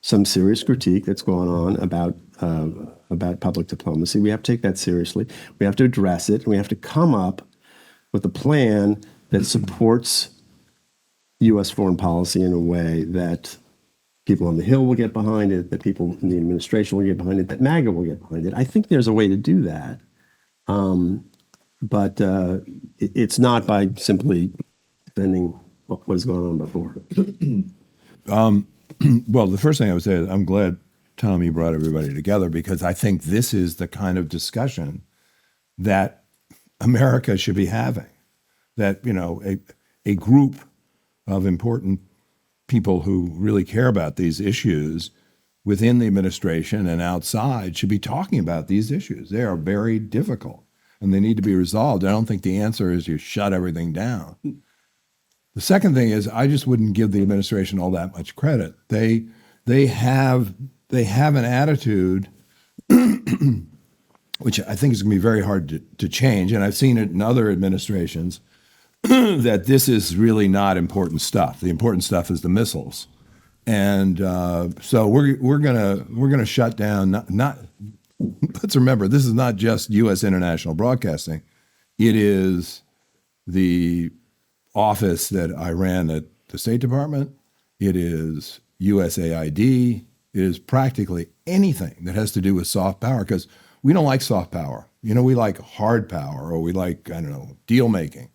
some serious critique that's going on about public diplomacy. We have to take that seriously. We have to address it, and we have to come up with a plan that supports U.S. foreign policy in a way that people on the Hill will get behind it, that people in the administration will get behind it, that MAGA will get behind it. I think there's a way to do that. But it's not by simply defending what has gone on before.
Well, the first thing I would say is I'm glad, Tom, you brought everybody together, because I think this is the kind of discussion that America should be having, that, a group of important people who really care about these issues within the administration and outside should be talking about these issues. They are very difficult and they need to be resolved. I don't think the answer is you shut everything down. The second thing is I just wouldn't give the administration all that much credit. They have an attitude which I think is going to be very hard to change, and I've seen it in other administrations, that this is really not important stuff. The important stuff is the missiles, and so we're gonna shut down. Not let's remember, this is not just U.S. international broadcasting. It is the office that I ran at the State Department. It is USAID. It is practically anything that has to do with soft power, because we don't like soft power. We like hard power, or we like, deal making.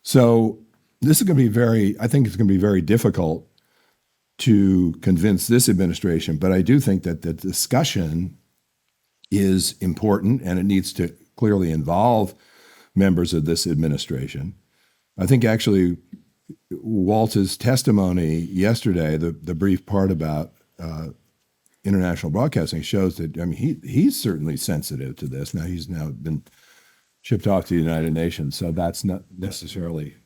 So this is going to be I think it's going to be very difficult to convince this administration, but I do think that the discussion is important and it needs to clearly involve members of this administration. I think actually Walt's testimony yesterday, the brief part about international broadcasting, shows that, he's certainly sensitive to this. Now he's been shipped off to the United Nations, so that's not necessarily,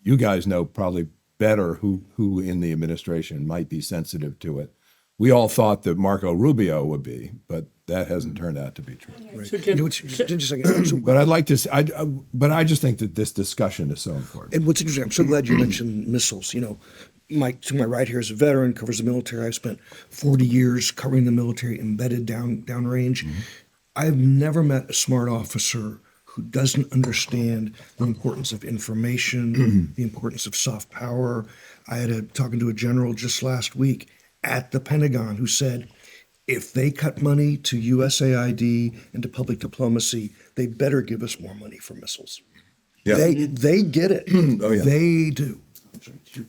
you guys know probably better who in the administration might be sensitive to it we all thought that Marco Rubio would be, but that hasn't turned out to be true.
You know, just a second. So,
But I'd like to. But I just think that this discussion is so important.
and what's interesting, I'm so glad you mentioned missiles. You know, to my right here is a veteran, covers the military. I've spent 40 years covering the military embedded downrange. I've never met a smart officer who doesn't understand the importance of information, the importance of soft power. I had talking to a general just last week at the Pentagon who said, if they cut money to USAID and to public diplomacy, they better give us more money for missiles.
Yeah.
They get it.
Oh, yeah.
They do.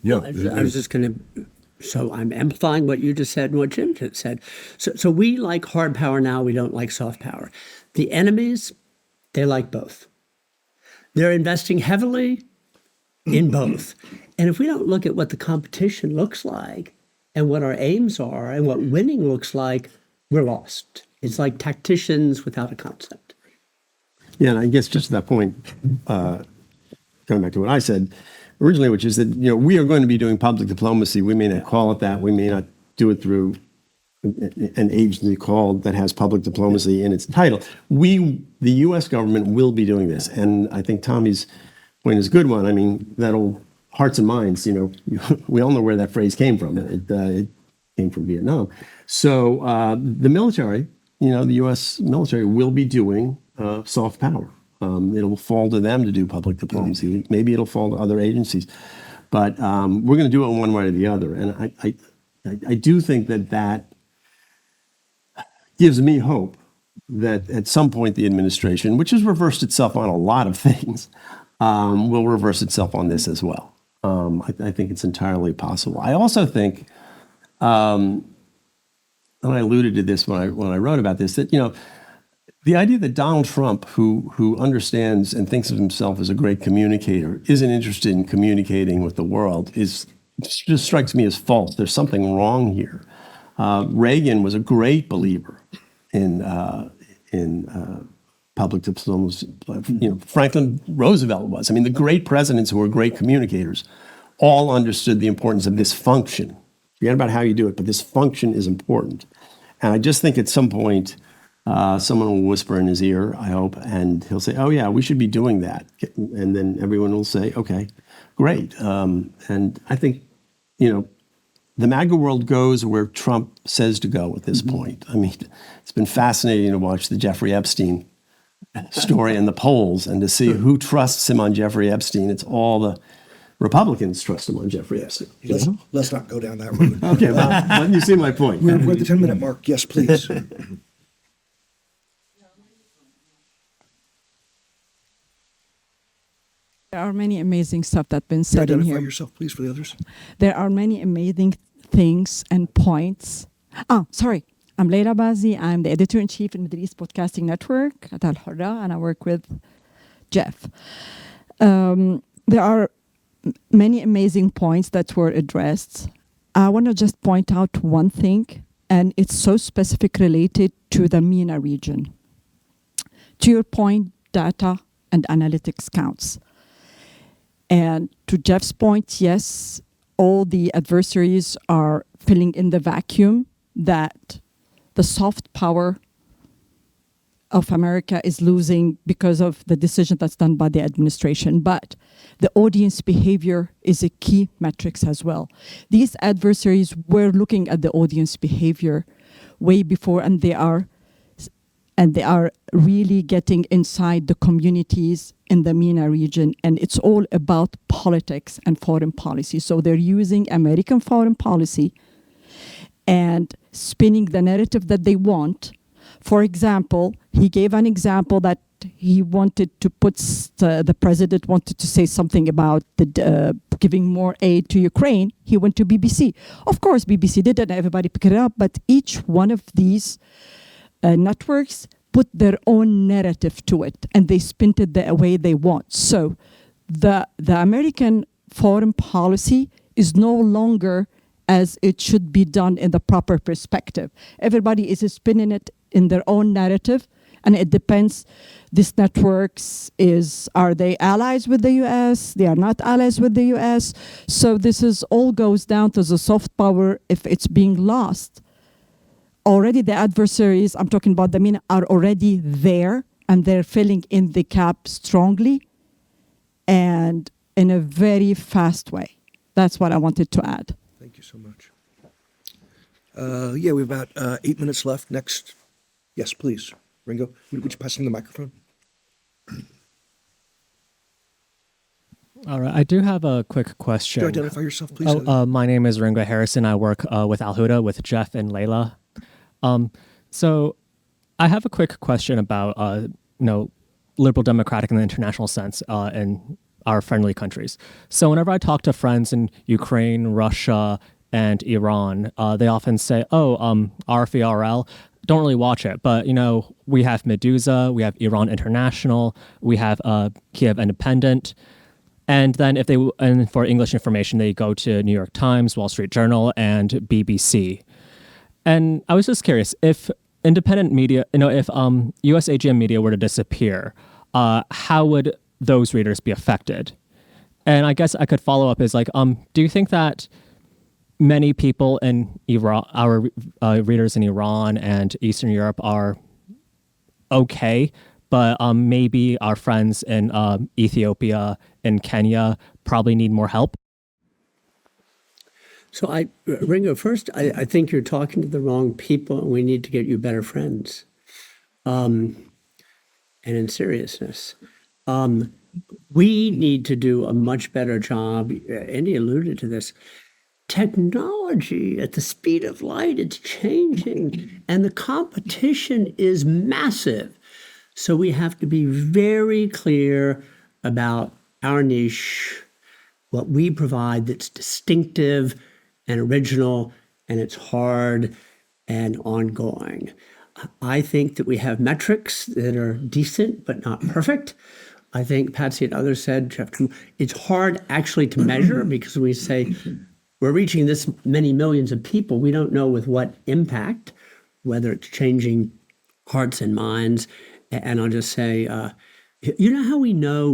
Yeah.
I was just going to, so I'm amplifying what you just said and what Jim just said. So we like hard power now, we don't like soft power. The enemies, they like both. They're investing heavily in both. And if we don't look at what the competition looks like and what our aims are and what winning looks like, we're lost. It's like tacticians without a concept.
Yeah, and I guess just to that point, coming back to what I said originally, which is that, you know, we are going to be doing public diplomacy. We may not call it that. We may not do it through an agency called that has public diplomacy in its title. The U.S. government will be doing this. And I think Tommy's point is a good one. I mean, that'll hearts and minds, you know, we all know where that phrase came from. It came from Vietnam. So the military, you know, the U.S. military will be doing soft power. It'll fall to them to do public diplomacy. Maybe it'll fall to other agencies. But we're going to do it one way or the other. And I do think that gives me hope that at some point the administration, which has reversed itself on a lot of things, will reverse itself on this as well. I think it's entirely possible. I also think, and I alluded to this when I wrote about this, that, you know, the idea that Donald Trump, who understands and thinks of himself as a great communicator, isn't interested in communicating with the world just strikes me as false. There's something wrong here. Reagan was a great believer in public diplomacy. You know, Franklin Roosevelt was. I mean, the great presidents who were great communicators all understood the importance of this function. Forget about how you do it, but this function is important. And I just think at some point, someone will whisper in his ear, I hope, and he'll say, oh yeah, we should be doing that. And then everyone will say, okay, great. And I think, you know, the MAGA world goes where Trump says to go at this point. I mean, it's been fascinating to watch the Jeffrey Epstein story in the polls and to see who trusts him on Jeffrey Epstein. It's all the Republicans trust him on Jeffrey Epstein.
Let's not go down that road.
Okay, well, you see my point.
We're at the 10-minute mark. Yes, please.
There are many amazing stuff that's been said in
Identify
here.
yourself, please, for the others.
There are many amazing things and points. Sorry. I'm Leila Bazi. I'm the editor-in-chief in Middle East Podcasting Network at Al Hurra, and I work with Jeff. There are many amazing points that were addressed. I want to just point out one thing, and it's so specific related to the MENA region. To your point, data and analytics counts. And to Jeff's point, yes, all the adversaries are filling in the vacuum that the soft power of America is losing because of the decision that's done by the administration. But the audience behavior is a key metrics as well. These adversaries were looking at the audience behavior way before, and they are really getting inside the communities in the MENA region, and it's all about politics and foreign policy. So they're using American foreign policy and spinning the narrative that they want. For example, he gave an example that he wanted to put, the president wanted to say something about giving more aid to Ukraine. He went to BBC. Of course, BBC did it, everybody picked it up, but each one of these networks put their own narrative to it, and they spin it the way they want. So the American foreign policy is no longer as it should be done in the proper perspective. Everybody is spinning it in their own narrative, and it depends. These networks are they allies with the U.S.? They are not allies with the U.S. So this is all goes down to the soft power. If it's being lost, already the adversaries, I'm talking about the media, are already there and they're filling in the gap strongly and in a very fast way. That's what I wanted to add.
Thank you so much. Yeah, we have about 8 minutes left. Next. Yes, please. Ringo, would you pass me the microphone?
All right, I do have a quick question.
Could you identify yourself, please?
My name is Ringo Harrison. I work with Al Huda with Jeff and Layla. So I have a quick question about, liberal democratic in the international sense in our friendly countries. So whenever I talk to friends in Ukraine, Russia, and Iran, they often say, RFERL, don't really watch it. But, we have Medusa, we have Iran International, we have Kiev Independent. And then and for English information, they go to New York Times, Wall Street Journal, and BBC. And I was just curious, if independent media, if US AGM media were to disappear, how would those readers be affected? And I guess I could follow up is do you think that many people in Iran, our readers in Iran and Eastern Europe are okay, but maybe our friends in Ethiopia and Kenya probably need more help?
So Ringo, first, I think you're talking to the wrong people and we need to get you better friends. And in seriousness, we need to do a much better job. Andy alluded to this. Technology at the speed of light, it's changing and the competition is massive. So we have to be very clear about our niche, what we provide that's distinctive and original, and it's hard and ongoing. I think that we have metrics that are decent but not perfect. I think Patsy and others said, Jeff, it's hard actually to measure because we say we're reaching this many millions of people. We don't know with what impact, whether it's changing hearts and minds. And I'll just say, you know how we know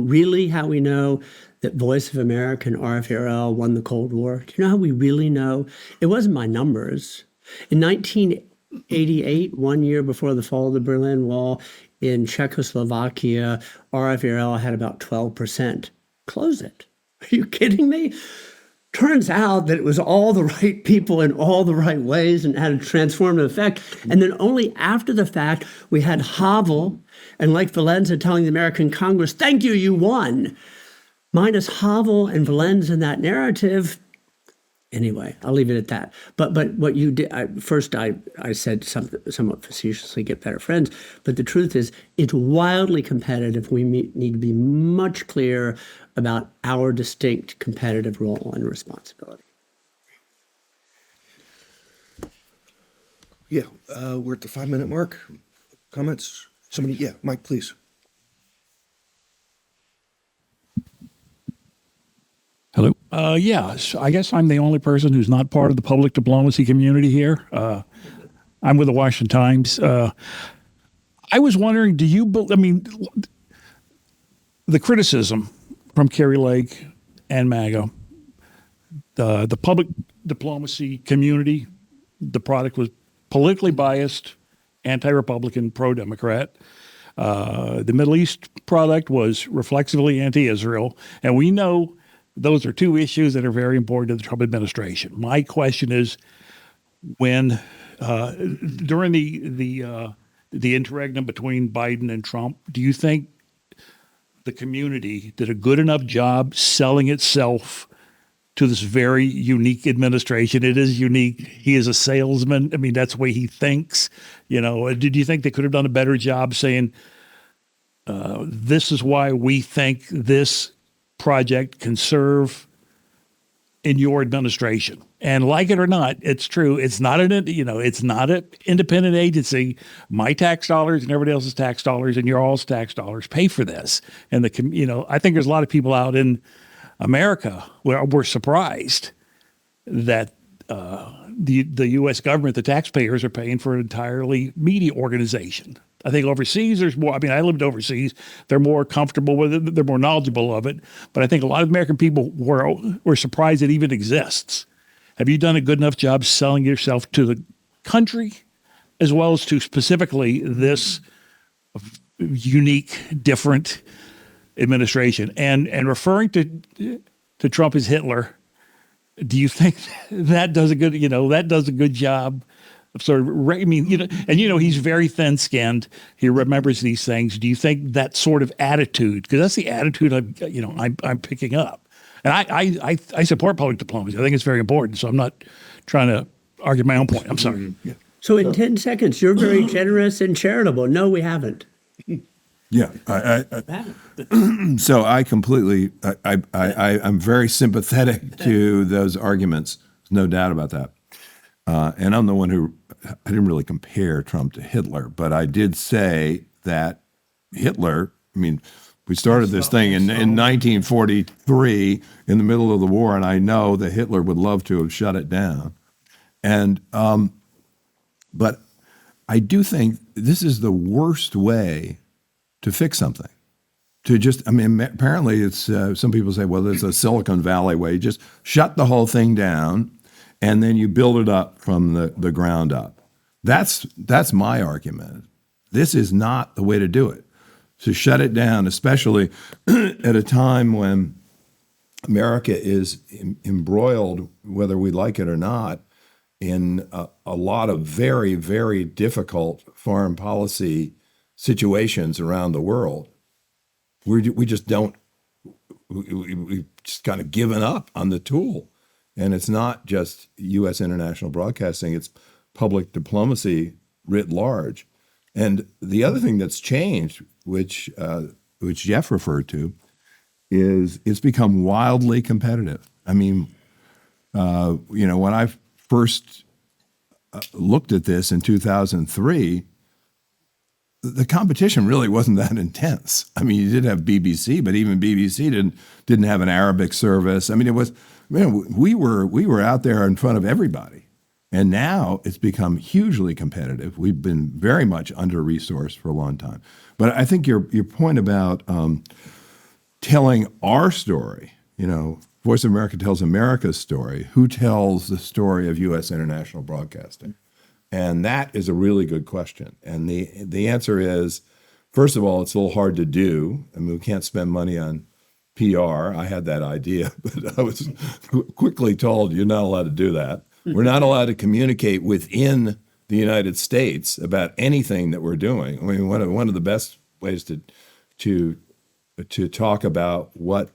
that Voice of America and RFRL won the Cold War? Do you know how we really know? It wasn't my numbers. In 1988, 1 year before the fall of the Berlin Wall, in Czechoslovakia, RFRL had about 12%. Close it. Are you kidding me? Turns out that it was all the right people in all the right ways and had a transformative effect. And then only after the fact, we had Havel and Lech Walesa telling the American Congress, thank you, you won. Minus Havel and Walesa in that narrative. Anyway, I'll leave it at that. But what you did, I said somewhat facetiously, get better friends. But the truth is, it's wildly competitive. We need to be much clearer about our distinct competitive role and responsibility.
Yeah, we're at the 5-minute mark. Comments? Somebody? Yeah, Mike, please.
Hello. So I guess I'm the only person who's not part of the public diplomacy community here. I'm with the Washington Times. I was wondering, the criticism from Kerry Lake and MAGA, the public diplomacy community, the product was politically biased, anti-Republican, pro-Democrat. The Middle East product was reflexively anti-Israel. And we know those are two issues that are very important to the Trump administration. My question is, when during the interregnum between Biden and Trump, do you think the community did a good enough job selling itself to this very unique administration? It is unique. He is a salesman. I mean, that's the way he thinks. Did you think they could have done a better job saying, this is why we think this project can serve in your administration? And like it or not, it's true. It's not an independent agency. My tax dollars and everybody else's tax dollars and your all's tax dollars pay for this. And I think there's a lot of people out in America where we're surprised that the U.S. government, the taxpayers, are paying for an entirely media organization. I think overseas there's more. I mean, I lived overseas. They're more comfortable with it. They're more knowledgeable of it. But I think a lot of American people were surprised it even exists. Have you done a good enough job selling yourself to the country as well as to specifically this unique, different administration. And referring to Trump as Hitler, do you think that does a good job of sort of, he's very thin-skinned. He remembers these things. Do you think that sort of attitude, because that's the attitude I'm picking up. And I support public diplomacy. I think it's very important. So I'm not trying to argue my own point. I'm sorry. Yeah.
So in 10 seconds, you're very generous and charitable. No, we haven't.
Yeah, so I completely, I'm very sympathetic to those arguments. There's no doubt about that. And I'm the one who, I didn't really compare Trump to Hitler, but I did say that Hitler, we started this thing in 1943 in the middle of the war, and I know that Hitler would love to have shut it down. And, but I do think this is the worst way to fix something. To just, apparently it's, some people say, well, there's a Silicon Valley way. You just shut the whole thing down and then you build it up from the ground up. That's my argument. This is not the way to do it. To shut it down, especially at a time when America is embroiled, whether we like it or not, in a lot of very, very difficult foreign policy situations around the world. We just don't, we just kind of given up on the tool. And it's not just U.S. international broadcasting, it's public diplomacy writ large. And the other thing that's changed, which Jeff referred to, is it's become wildly competitive. When I first looked at this in 2003, the competition really wasn't that intense. You did have BBC, but even BBC didn't have an Arabic service. It was, we were out there in front of everybody. And now it's become hugely competitive. We've been very much under-resourced for a long time. But I think your point about telling our story, Voice of America tells America's story. Who tells the story of U.S. international broadcasting? And that is a really good question. And the answer is, first of all, it's a little hard to do. We can't spend money on PR. I had that idea, but I was quickly told you're not allowed to do that. We're not allowed to communicate within the United States about anything that we're doing. One of the best ways to talk about what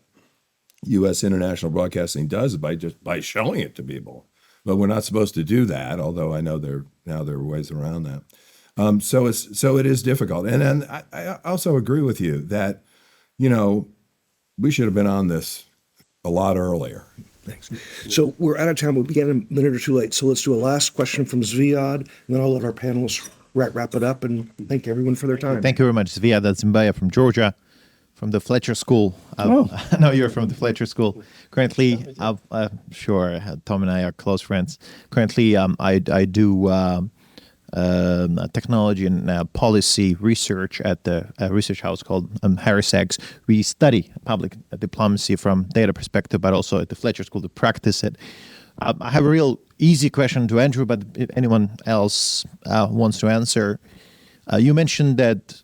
U.S. international broadcasting does is by showing it to people. But we're not supposed to do that, although I know there are ways around that. So it is difficult. And then I also agree with you that, we should have been on this a lot earlier.
Thanks. So we're out of time. We began a minute or two late. So let's do a last question from Zviad, and then I'll let our panelists wrap it up, and thank everyone for their time.
Thank you very much. Zviad Zimbaya from Georgia, from the Fletcher School. I know you're from the Fletcher School. Currently, sure, Thom and I are close friends. Currently, I do technology and policy research at the research house called Harris Eggs. We study public diplomacy from data perspective, but also at the Fletcher School to practice it. I have a real easy question to Andrew, but if anyone else wants to answer, you mentioned that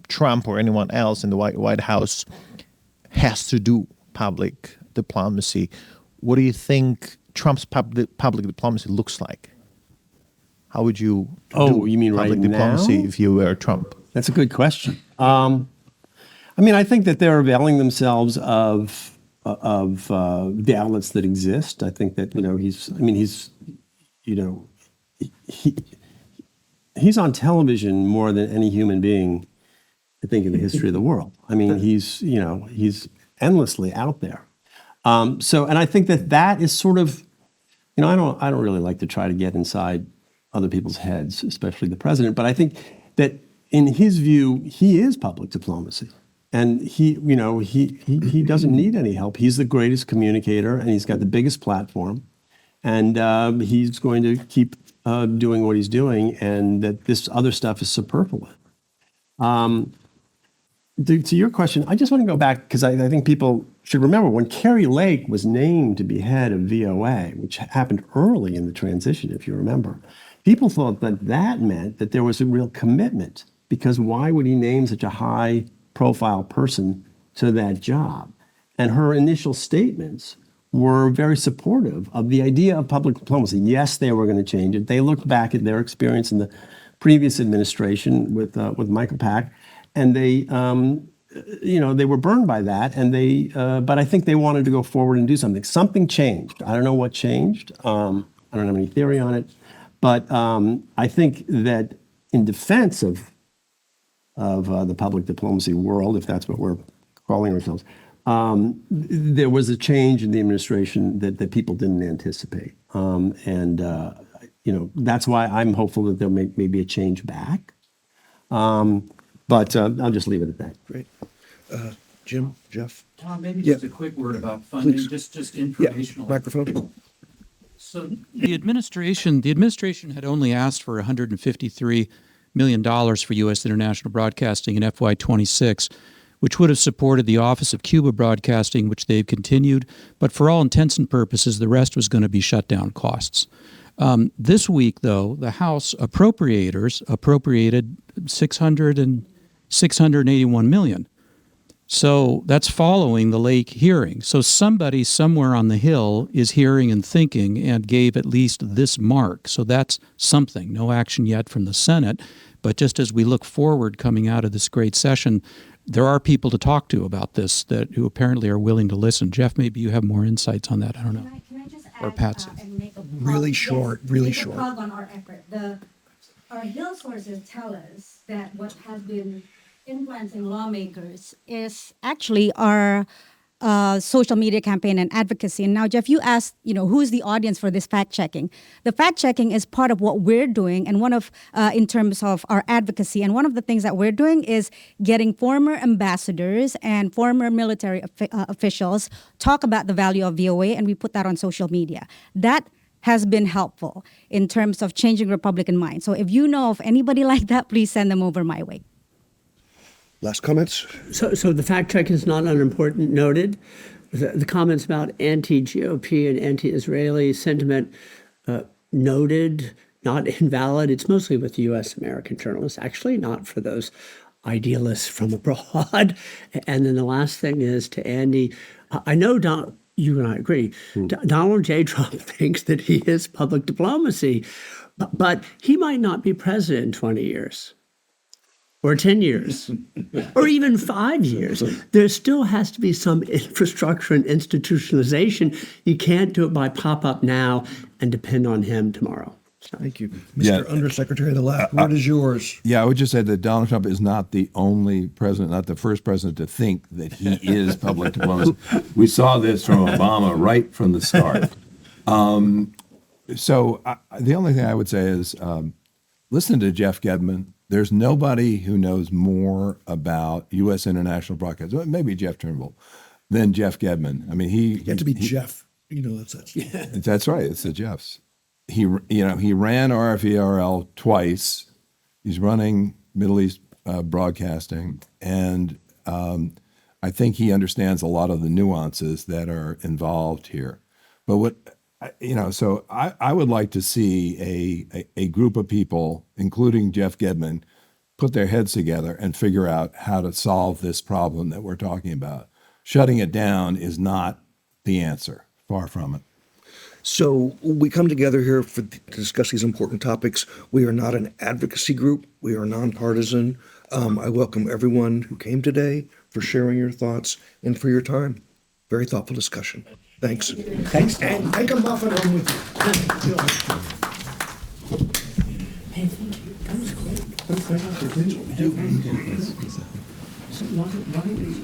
Trump or anyone else in the White House has to do public diplomacy. What do you think Trump's public diplomacy looks like? How would you do
you mean
public
right
diplomacy
now?
if you were Trump?
That's a good question. I think that they're availing themselves of the outlets that exist. I think that he's on television more than any human being, I think, in the history of the world. He's endlessly out there. And I think that is sort of, I don't really like to try to get inside other people's heads, especially the president. But I think that in his view, he is public diplomacy. And he doesn't need any help. He's the greatest communicator, and he's got the biggest platform. And he's going to keep doing what he's doing, and that this other stuff is superfluous. To your question, I just want to go back, because I think people should remember when Kerry Lake was named to be head of VOA, which happened early in the transition, if you remember. People thought that that meant that there was a real commitment, because why would he name such a high-profile person to that job? And her initial statements were very supportive of the idea of public diplomacy. Yes, they were going to change it. They looked back at their experience in the previous administration with Michael Pack, and they, they were burned by that. And but I think they wanted to go forward and do something. Something changed. I don't know what changed. I don't have any theory on it, but I think that in defense of the public diplomacy world, if that's what we're calling ourselves, there was a change in the administration that people didn't anticipate. That's why I'm hopeful that there may be a change back. But I'll just leave it at that.
Great. Jim, Jeff?
Maybe
Yeah.
just a quick word about funding,
Please.
just
Yeah,
informational.
microphone.
So the administration had only asked for $153 million for U.S. international broadcasting in FY26, which would have supported the Office of Cuba Broadcasting, which they've continued. But for all intents and purposes, the rest was going to be shutdown costs. This week, though, the House appropriators appropriated $681 million. So that's following the Lake hearing. So somebody somewhere on the Hill is hearing and thinking and gave at least this mark. So that's something. No action yet from the Senate. But just as we look forward coming out of this great session, there are people to talk to about this who apparently are willing to listen. Jeff, maybe you have more insights on that. I don't know.
Can I just
Or
add,
Patsy.
and make a plug?
Really short, really
make
short.
A plug on our effort. Our Hill sources tell us that what has been influencing lawmakers
Is actually our social media campaign and advocacy. And now, Jeff, you asked, who's the audience for this fact checking? The fact checking is part of what we're doing, and one of, in terms of our advocacy. And one of the things that we're doing is getting former ambassadors and former military officials talk about the value of VOA, and we put that on social media. That has been helpful in terms of changing Republican minds. So if you know of anybody like that, please send them over my way.
Last comments?
So the fact check is not unimportant, noted. The comments about anti-GOP and anti-Israeli sentiment, noted, not invalid. It's mostly with U.S. American journalists, actually, not for those idealists from abroad. And then the last thing is to Andy, I know you and I agree, Donald J. Trump thinks that he is public diplomacy, but he might not be president in 20 years. Or 10 years, or even 5 years. There still has to be some infrastructure and institutionalization. You can't do it by pop-up now and depend on him tomorrow.
Thank you.
Yeah.
Mr. Undersecretary, the last word is yours.
Yeah, I would just say that Donald Trump is not the only president, not the first president to think that he is public diplomacy. We saw this from Obama right from the start. The only thing I would say is listen to Jeff Gedman. There's nobody who knows more about U.S. international broadcasting, well, maybe Jeff Turnbull, than Jeff Gedman. I mean,
You have to be Jeff. That's
That's right. It's the Jeffs. He ran RFERL twice. He's running Middle East broadcasting, and I think he understands a lot of the nuances that are involved here. But so I would like to see a group of people, including Jeff Gedman, put their heads together and figure out how to solve this problem that we're talking about. Shutting it down is not the answer. Far from it.
So we come together here to discuss these important topics. We are not an advocacy group. We are nonpartisan. I welcome everyone who came today, for sharing your thoughts and for your time. Very thoughtful discussion. Thanks.
Thanks.
And take a muffin home with you.
Hey, thank you. That was great.